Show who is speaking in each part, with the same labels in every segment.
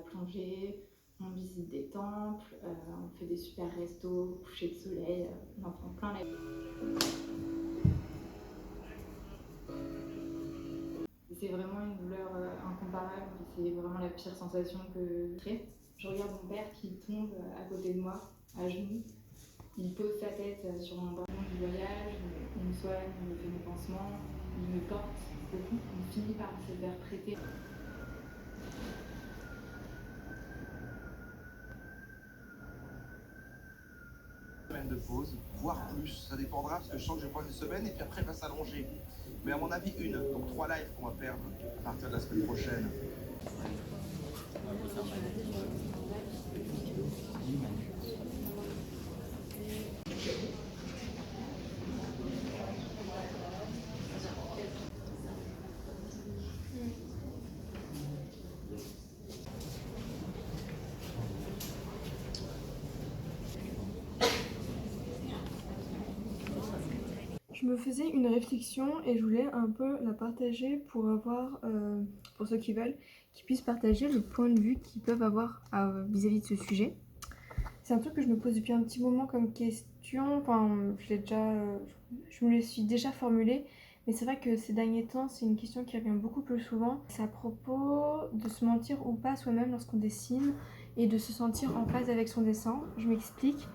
Speaker 1: plongée, on visite des temples, on fait des super restos, coucher de soleil, on en prend plein la C'est vraiment une douleur incomparable, c'est vraiment la pire sensation que j'ai. Je regarde mon père qui tombe à côté de moi, à genoux. Il pose sa tête sur mon bras du voyage, il me soigne, il me fait mes pansements, il me porte beaucoup. On finit par se faire prêter.
Speaker 2: De pause, voire plus, ça dépendra parce que je sens que je vais prendre une semaine et puis après elle va s'allonger. Mais à mon avis une, donc 3 lives qu'on va perdre à partir de la semaine prochaine.
Speaker 3: Je me faisais une réflexion et je voulais un peu la partager pour avoir, pour ceux qui veulent, qu'ils puissent partager le point de vue qu'ils peuvent avoir vis-à-vis de ce sujet. C'est un truc que je me pose depuis un petit moment comme question, enfin je me le suis déjà formulé, mais c'est vrai que ces derniers temps c'est une question qui revient beaucoup plus souvent. C'est à propos de se mentir ou pas soi-même lorsqu'on dessine et de se sentir en phase avec son dessin. Je m'explique.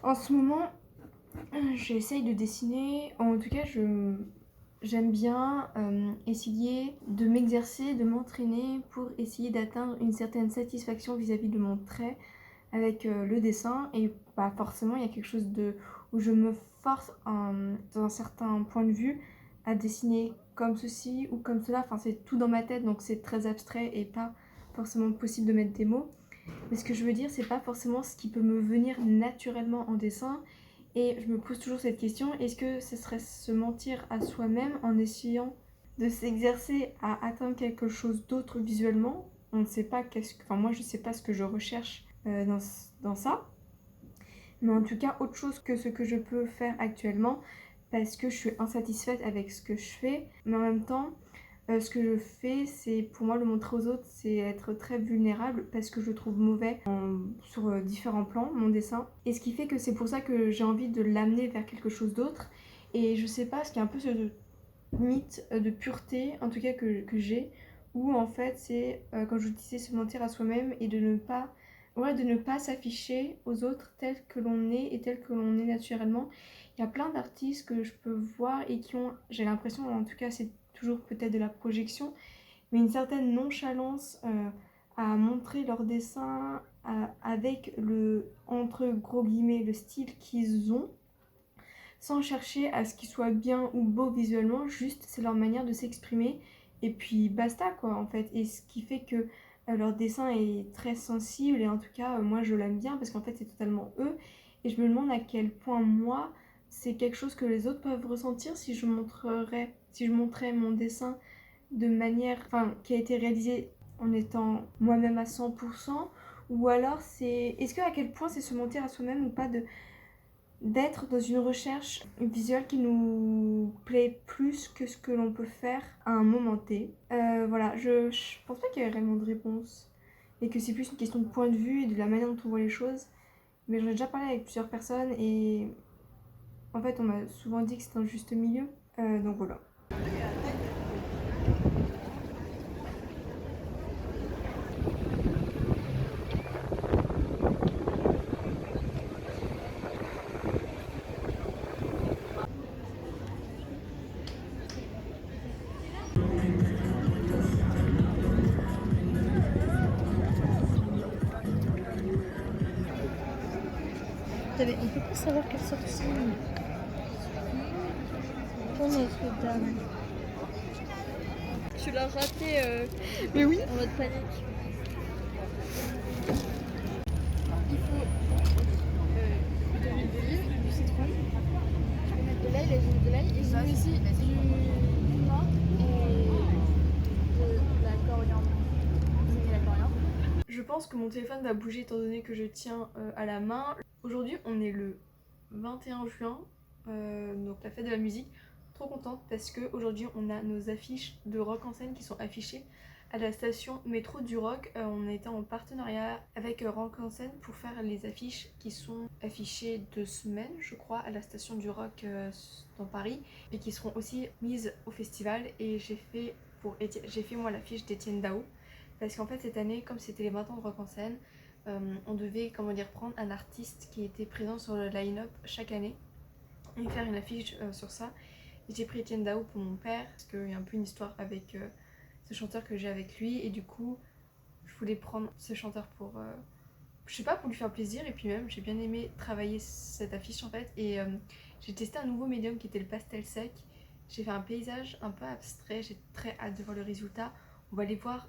Speaker 3: En ce moment, j'essaye de dessiner, en tout cas j'aime bien essayer de m'exercer, de m'entraîner pour essayer d'atteindre une certaine satisfaction vis-à-vis de mon trait avec le dessin. Et bah, forcément il y a quelque chose où je me force dans un certain point de vue à dessiner comme ceci ou comme cela. Enfin c'est tout dans ma tête donc c'est très abstrait et pas forcément possible de mettre des mots. Mais ce que je veux dire c'est pas forcément ce qui peut me venir naturellement en dessin. Et je me pose toujours cette question, est-ce que ce serait se mentir à soi-même en essayant de s'exercer à atteindre quelque chose d'autre visuellement? On ne sait pas enfin moi je sais pas ce que je recherche dans ça. Mais en tout cas autre chose que ce que je peux faire actuellement parce que je suis insatisfaite avec ce que je fais. Mais en même temps, ce que je fais, c'est pour moi le montrer aux autres, c'est être très vulnérable parce que je trouve mauvais sur différents plans mon dessin. Et ce qui fait que c'est pour ça que j'ai envie de l'amener vers quelque chose d'autre. Et je sais pas, ce qui est un peu ce mythe de pureté, en tout cas que j'ai, où en fait c'est, comme je vous disais, se mentir à soi-même et de ne pas s'afficher aux autres tel que l'on est et tel que l'on est naturellement. Il y a plein d'artistes que je peux voir et qui ont, j'ai l'impression, en tout cas c'est toujours peut-être de la projection, mais une certaine nonchalance à montrer leur dessin avec le, entre gros guillemets, le style qu'ils ont, sans chercher à ce qu'il soit bien ou beau visuellement, juste c'est leur manière de s'exprimer, et puis basta quoi en fait. Et ce qui fait que leur dessin est très sensible, et en tout cas moi je l'aime bien parce qu'en fait c'est totalement eux, et je me demande à quel point moi c'est quelque chose que les autres peuvent ressentir si je montrais mon dessin de manière, enfin, qui a été réalisé en étant moi-même à 100%, ou alors est-ce que à quel point c'est se mentir à soi-même ou pas d'être dans une recherche visuelle qui nous plaît plus que ce que l'on peut faire à un moment T. Voilà, je pense pas qu'il y ait vraiment de réponse et que c'est plus une question de point de vue et de la manière dont on voit les choses. Mais j'en ai déjà parlé avec plusieurs personnes et en fait on m'a souvent dit que c'était un juste milieu. Donc voilà.
Speaker 4: On peut pas savoir quelle sortie pour Notre-Dame. Tu l'as raté
Speaker 3: Mais oui.
Speaker 4: en mode panique. Il faut de l'huile d'olive, du citron, tu peux mettre de l'ail, les huiles de l'ail, et je mets aussi du piment et de la coriandre. La coriandre.
Speaker 3: Je pense que mon téléphone va bouger étant donné que je tiens à la main. Aujourd'hui on est le 21 juin, donc la fête de la musique. Trop contente parce qu'aujourd'hui on a nos affiches de Rock en scène qui sont affichées à la station métro du Roc. On a été en partenariat avec Rock en Seine pour faire les affiches qui sont affichées 2 semaines, je crois, à la station du Roc dans Paris et qui seront aussi mises au festival. Et j'ai fait moi l'affiche d'Étienne Dao parce qu'en fait cette année, comme c'était les 20 ans de Rock en Seine, on devait prendre un artiste qui était présent sur le line-up chaque année et faire une affiche sur ça. Et j'ai pris Étienne Dao pour mon père parce qu'il y a un peu une histoire avec ce chanteur que j'ai avec lui et du coup je voulais prendre ce chanteur pour je sais pas, pour lui faire plaisir. Et puis même j'ai bien aimé travailler cette affiche en fait. Et j'ai testé un nouveau médium qui était le pastel sec. J'ai fait un paysage un peu abstrait, j'ai très hâte de voir le résultat. On va aller voir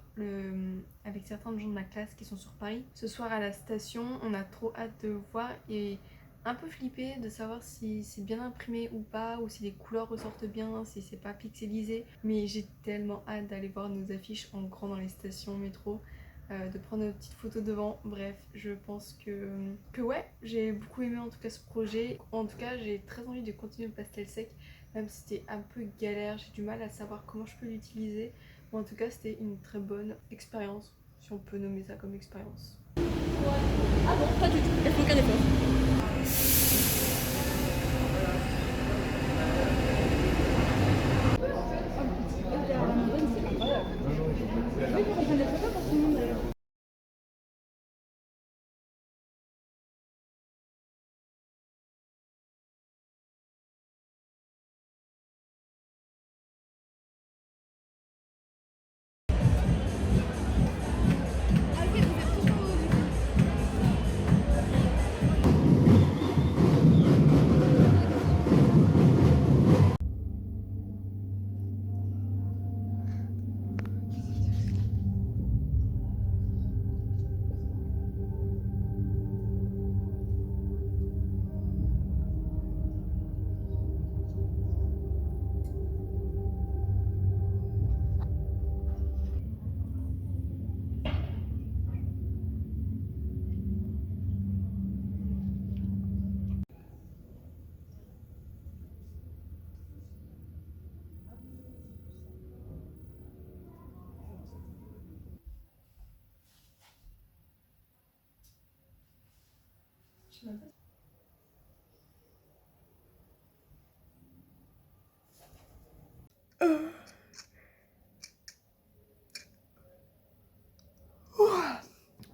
Speaker 3: avec certains gens de ma classe qui sont sur Paris ce soir à la station. On a trop hâte de voir et un peu flippée de savoir si c'est bien imprimé ou pas, ou si les couleurs ressortent bien, si c'est pas pixelisé. Mais j'ai tellement hâte d'aller voir nos affiches en grand dans les stations métro, de prendre nos petites photos devant. Bref, je pense que ouais, j'ai beaucoup aimé en tout cas ce projet. En tout cas, j'ai très envie de continuer le pastel sec, même si c'était un peu galère, j'ai du mal à savoir comment je peux l'utiliser. Mais en tout cas, c'était une très bonne expérience, si on peut nommer ça comme expérience.
Speaker 4: Ah bon, pas du tout, elle fait aucun effort.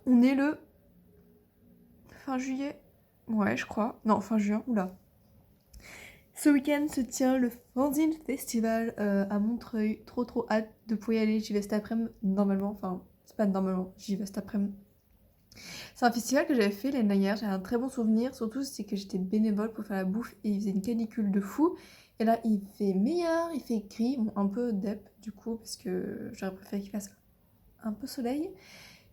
Speaker 3: On est le fin juillet. Ouais, je crois. Non, fin juin, oula. Ce week-end se tient le Fanzine Festival à Montreuil. Trop hâte de pouvoir y aller. J'y vais cet après-midi, normalement. Enfin, c'est pas normalement, j'y vais cet après-midi. C'est un festival que j'avais fait l'année dernière. J'ai un très bon souvenir. Surtout, c'est que j'étais bénévole pour faire la bouffe et il faisait une canicule de fou. Et là, il fait meilleur, il fait gris. Bon, un peu dep du coup, parce que j'aurais préféré qu'il fasse un peu soleil.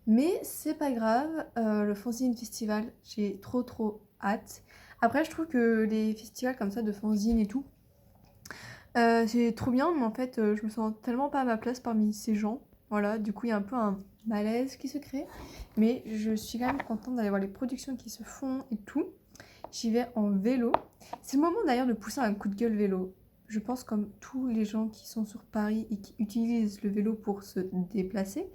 Speaker 3: Mais c'est pas grave, le fanzine festival, j'ai trop hâte. Après, je trouve que les festivals comme ça de fanzine et tout, c'est trop bien, mais en fait, je me sens tellement pas à ma place parmi ces gens. Voilà, du coup, il y a un peu un malaise qui se crée. Mais je suis quand même contente d'aller voir les productions qui se font et tout. J'y vais en vélo. C'est le moment d'ailleurs de pousser un coup de gueule vélo. Je pense comme tous les gens qui sont sur Paris et qui utilisent le vélo pour se déplacer.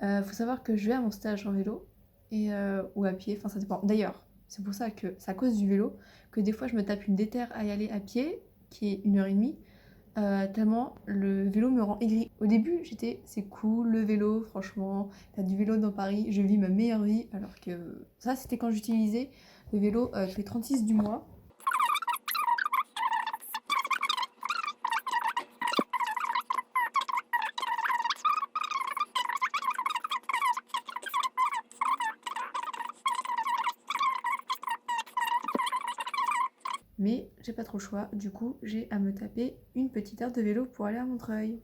Speaker 3: Faut savoir que je vais à mon stage en vélo et, ou à pied, enfin ça dépend. D'ailleurs, c'est pour ça que c'est à cause du vélo que des fois je me tape une déterre à y aller à pied, qui est 1h30, tellement le vélo me rend aigri. Au début, c'est cool le vélo, franchement, faire du vélo dans Paris, je vis ma meilleure vie, alors que ça c'était quand j'utilisais le vélo les 36 du mois. Mais j'ai pas trop le choix, du coup j'ai à me taper une petite heure de vélo pour aller à Montreuil.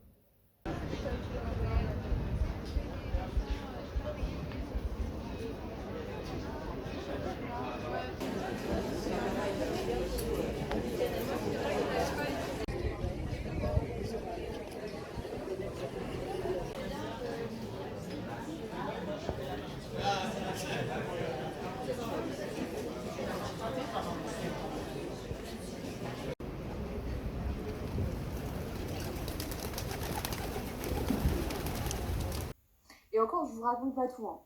Speaker 5: Et encore, je vous raconte pas tout, hein.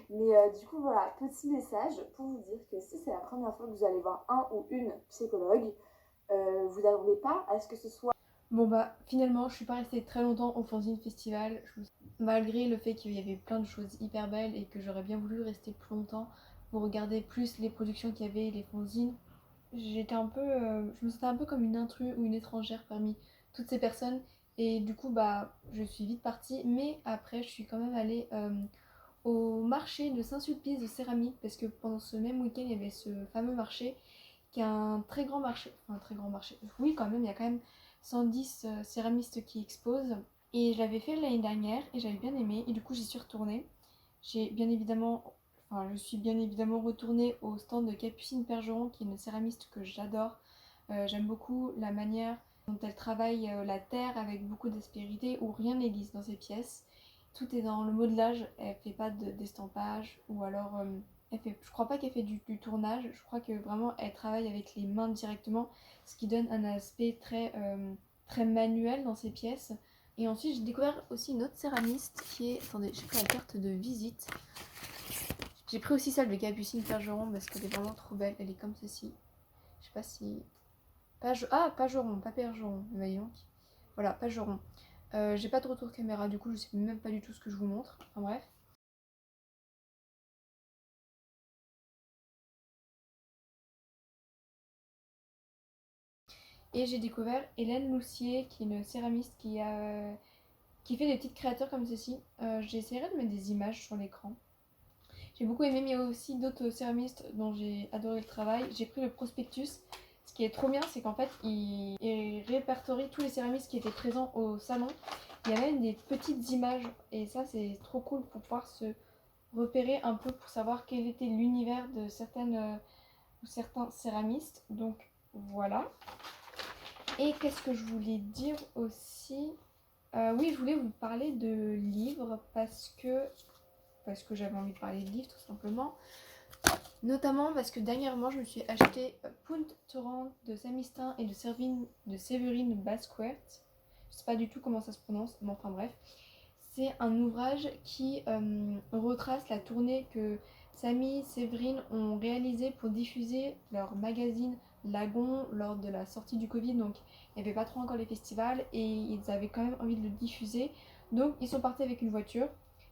Speaker 5: Mais du coup, voilà, petit message pour vous dire que si c'est la première fois que vous allez voir un ou une psychologue, vous n'arrivez pas à ce que ce soit...
Speaker 3: Bon bah finalement je suis pas restée très longtemps au Fanzine Festival, malgré le fait qu'il y avait plein de choses hyper belles et que j'aurais bien voulu rester plus longtemps pour regarder plus les productions qu'il y avait, les fanzines. J'étais un peu, je me sentais un peu comme une intrue ou une étrangère parmi toutes ces personnes et du coup bah je suis vite partie, mais après je suis quand même allée au marché de Saint-Sulpice de céramique parce que pendant ce même week-end il y avait ce fameux marché qui est un très grand marché, enfin un très grand marché, oui quand même, il y a quand même 110 céramistes qui exposent et je l'avais fait l'année dernière et j'avais bien aimé et du coup j'y suis retournée. Je suis bien évidemment retournée au stand de Capucine Pergeron qui est une céramiste que j'adore. J'aime beaucoup la manière dont elle travaille la terre avec beaucoup d'aspérité où rien n'est lisse dans ses pièces. Tout est dans le modelage, elle fait pas d'estampage ou alors je crois pas qu'elle fait du tournage, je crois que vraiment elle travaille avec les mains directement, ce qui donne un aspect très manuel dans ses pièces. Et ensuite j'ai découvert aussi une autre céramiste qui est... Attendez, j'ai pris la carte de visite. J'ai pris aussi celle de Capucine Pergeron parce qu'elle est vraiment trop belle, elle est comme ceci. Je sais pas si... Pageron, pas Pergeron, voyons. Voilà, Pageron. J'ai pas de retour caméra, du coup je sais même pas du tout ce que je vous montre. Enfin bref. Et j'ai découvert Hélène Loussier, qui est une céramiste qui fait des petites créatures comme ceci. J'essaierai de mettre des images sur l'écran. J'ai beaucoup aimé, mais il y a aussi d'autres céramistes dont j'ai adoré le travail. J'ai pris le prospectus. Ce qui est trop bien, c'est qu'en fait, il répertorie tous les céramistes qui étaient présents au salon. Il y a même des petites images, et ça, c'est trop cool pour pouvoir se repérer un peu, pour savoir quel était l'univers de certains céramistes. Donc, voilà. Et qu'est-ce que je voulais dire aussi oui, je voulais vous parler de livres parce que j'avais envie de parler de livres tout simplement. Notamment parce que dernièrement je me suis acheté Punt Torrent de Samistin et de Séverine Basquert. Je sais pas du tout comment ça se prononce, mais enfin bref. C'est un ouvrage qui retrace la tournée que Samy et Séverine ont réalisée pour diffuser leur magazine Lagon lors de la sortie du Covid. Donc il n'y avait pas trop encore les festivals et ils avaient quand même envie de le diffuser. Donc ils sont partis avec une voiture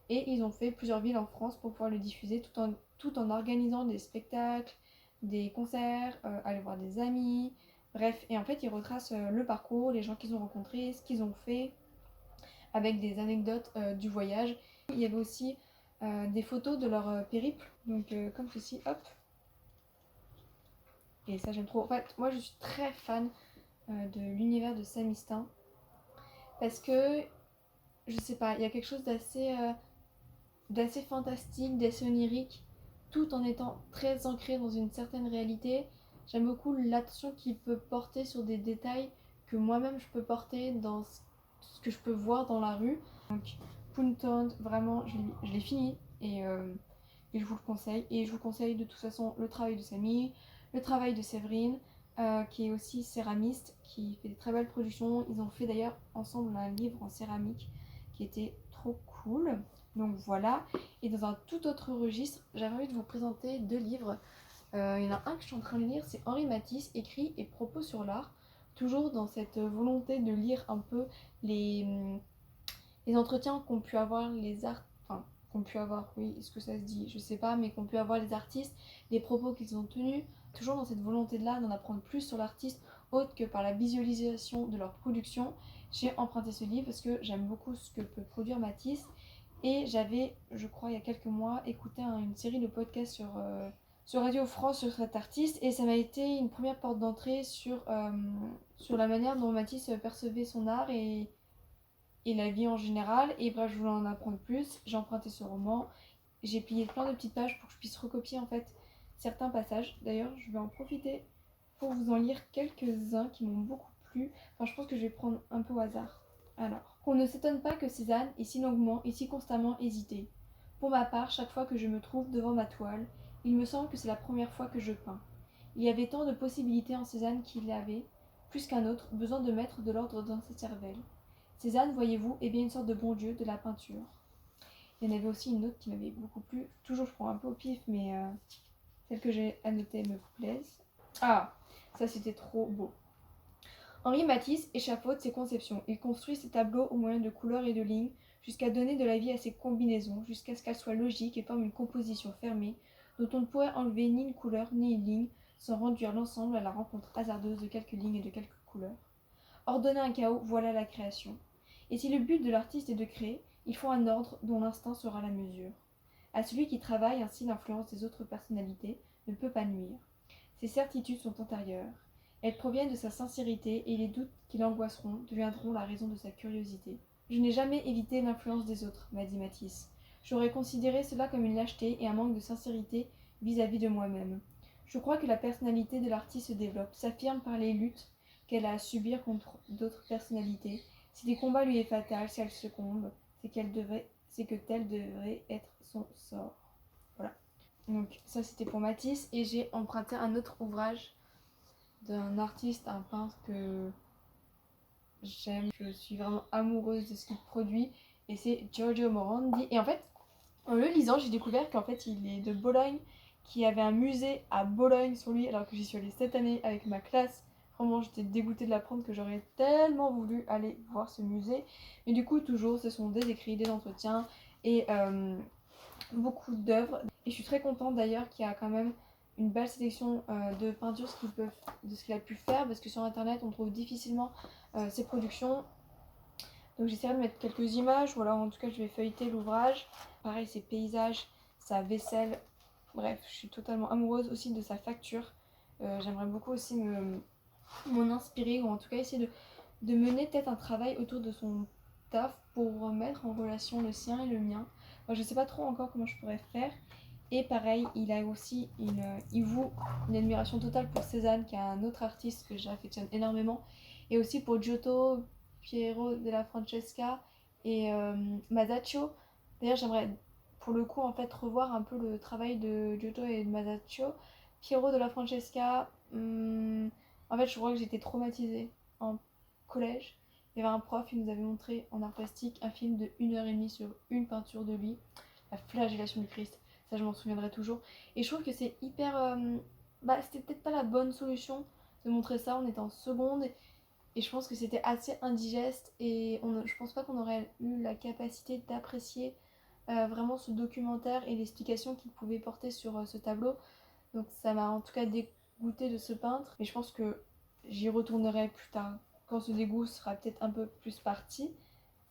Speaker 3: et ils ont fait plusieurs villes en France pour pouvoir le diffuser tout en organisant des spectacles, des concerts, aller voir des amis. Bref, et en fait ils retracent le parcours, les gens qu'ils ont rencontrés, ce qu'ils ont fait, avec des anecdotes du voyage. Il y avait aussi des photos de leur périple, donc comme ceci, hop. Et ça j'aime trop. En fait, moi je suis très fan de l'univers de Samistin parce que, je sais pas, il y a quelque chose d'assez fantastique, d'assez onirique, tout en étant très ancré dans une certaine réalité. J'aime beaucoup l'attention qu'il peut porter sur des détails que moi-même je peux porter dans ce que je peux voir dans la rue. Donc Puntown, vraiment, je l'ai fini et je vous le conseille. Et je vous conseille de toute façon le travail de Samy, le travail de Séverine, qui est aussi céramiste, qui fait des très belles productions. Ils ont fait d'ailleurs ensemble un livre en céramique qui était trop cool. Donc voilà. Et dans un tout autre registre, j'avais envie de vous présenter 2 livres. Il y en a un que je suis en train de lire, c'est Henri Matisse, Écrits et propos sur l'art. Toujours dans cette volonté de lire un peu les entretiens qu'ont pu avoir oui, est-ce que ça se dit, je sais pas, mais qu'ont pu avoir les artistes, les propos qu'ils ont tenus, toujours dans cette volonté-là d'en apprendre plus sur l'artiste, autre que par la visualisation de leur production. J'ai emprunté ce livre parce que j'aime beaucoup ce que peut produire Matisse, et j'avais, je crois, il y a quelques mois, écouté une série de podcasts sur Radio France sur cet artiste, et ça m'a été une première porte d'entrée sur la manière dont Matisse percevait son art et la vie en général. Et bref, je voulais en apprendre plus. J'ai emprunté ce roman, j'ai plié plein de petites pages pour que je puisse recopier en fait certains passages. D'ailleurs, je vais en profiter pour vous en lire quelques-uns qui m'ont beaucoup plu. Enfin, je pense que je vais prendre un peu au hasard. Alors, qu'on ne s'étonne pas que Cézanne ait si longuement et si constamment hésité. Pour ma part, chaque fois que je me trouve devant ma toile, il me semble que c'est la première fois que je peins. Il y avait tant de possibilités en Cézanne qu'il avait, plus qu'un autre, besoin de mettre de l'ordre dans sa cervelle. Cézanne, voyez-vous, est bien une sorte de bon Dieu de la peinture. Il y en avait aussi une autre qui m'avait beaucoup plu. Toujours, je prends un peu au pif, mais celles que j'ai annotées me plaisent. Ah, ça c'était trop beau. Henri Matisse échafaude ses conceptions. Il construit ses tableaux au moyen de couleurs et de lignes, jusqu'à donner de la vie à ces combinaisons, jusqu'à ce qu'elles soient logiques et forment une composition fermée, dont on ne pourrait enlever ni une couleur ni une ligne, sans réduire l'ensemble à la rencontre hasardeuse de quelques lignes et de quelques couleurs. Ordonner un chaos, voilà la création. Et si le but de l'artiste est de créer, il faut un ordre dont l'instinct sera la mesure. À celui qui travaille ainsi, l'influence des autres personnalités ne peut pas nuire. Ses certitudes sont antérieures. Elles proviennent de sa sincérité et les doutes qui l'angoisseront deviendront la raison de sa curiosité. Je n'ai jamais évité l'influence des autres, m'a dit Matisse. J'aurais considéré cela comme une lâcheté et un manque de sincérité vis-à-vis de moi-même. Je crois que la personnalité de l'artiste se développe, s'affirme par les luttes qu'elle a à subir contre d'autres personnalités. Si les combats lui est fatal, si elle succombe, c'est que tel devrait être son sort. Voilà. Donc ça c'était pour Matisse et j'ai emprunté un autre ouvrage d'un artiste, un peintre que j'aime, je suis vraiment amoureuse de ce qu'il produit et c'est Giorgio Morandi. Et en fait, en le lisant, j'ai découvert qu'en fait il est de Bologne, qu'il y avait un musée à Bologne sur lui alors que j'y suis allée cette année avec ma classe. Vraiment, j'étais dégoûtée de l'apprendre que j'aurais tellement voulu aller voir ce musée. Mais du coup, toujours, ce sont des écrits, des entretiens et beaucoup d'œuvres. Et je suis très contente d'ailleurs qu'il y a quand même une belle sélection de peintures de ce qu'il a pu faire, parce que sur internet on trouve difficilement ses productions. Donc j'essaierai de mettre quelques images, voilà, en tout cas je vais feuilleter l'ouvrage. Pareil, ses paysages, sa vaisselle, bref, je suis totalement amoureuse aussi de sa facture. J'aimerais beaucoup aussi m'en inspirer, ou en tout cas essayer de mener peut-être un travail autour de son taf pour mettre en relation le sien et le mien. Moi, je sais pas trop encore comment je pourrais faire. Et pareil, il a aussi il voue une admiration totale pour Cézanne, qui est un autre artiste que j'affectionne énormément, et aussi pour Giotto, Piero della Francesca et Masaccio. D'ailleurs, j'aimerais pour le coup en fait revoir un peu le travail de Giotto et de Masaccio. Piero della Francesca, en fait, je crois que j'étais traumatisée en collège. Il y avait un prof, il nous avait montré en art plastique un film de 1h30 sur une peinture de lui, la flagellation du Christ. Ça, je m'en souviendrai toujours. Et je trouve que c'est hyper... c'était peut-être pas la bonne solution de montrer ça. On était en seconde et je pense que c'était assez indigeste. Et je pense pas qu'on aurait eu la capacité d'apprécier vraiment ce documentaire et l'explication qu'il pouvait porter sur ce tableau. Donc ça m'a en tout cas dégoûtée de ce peintre. Et je pense que j'y retournerai plus tard, quand ce dégoût sera peut-être un peu plus parti.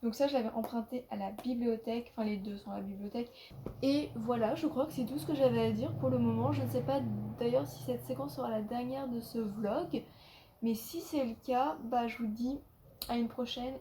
Speaker 3: Donc ça, je l'avais emprunté à la bibliothèque, enfin les deux sont à la bibliothèque. Et voilà, je crois que c'est tout ce que j'avais à dire pour le moment. Je ne sais pas d'ailleurs si cette séquence sera la dernière de ce vlog, mais si c'est le cas, bah je vous dis à une prochaine.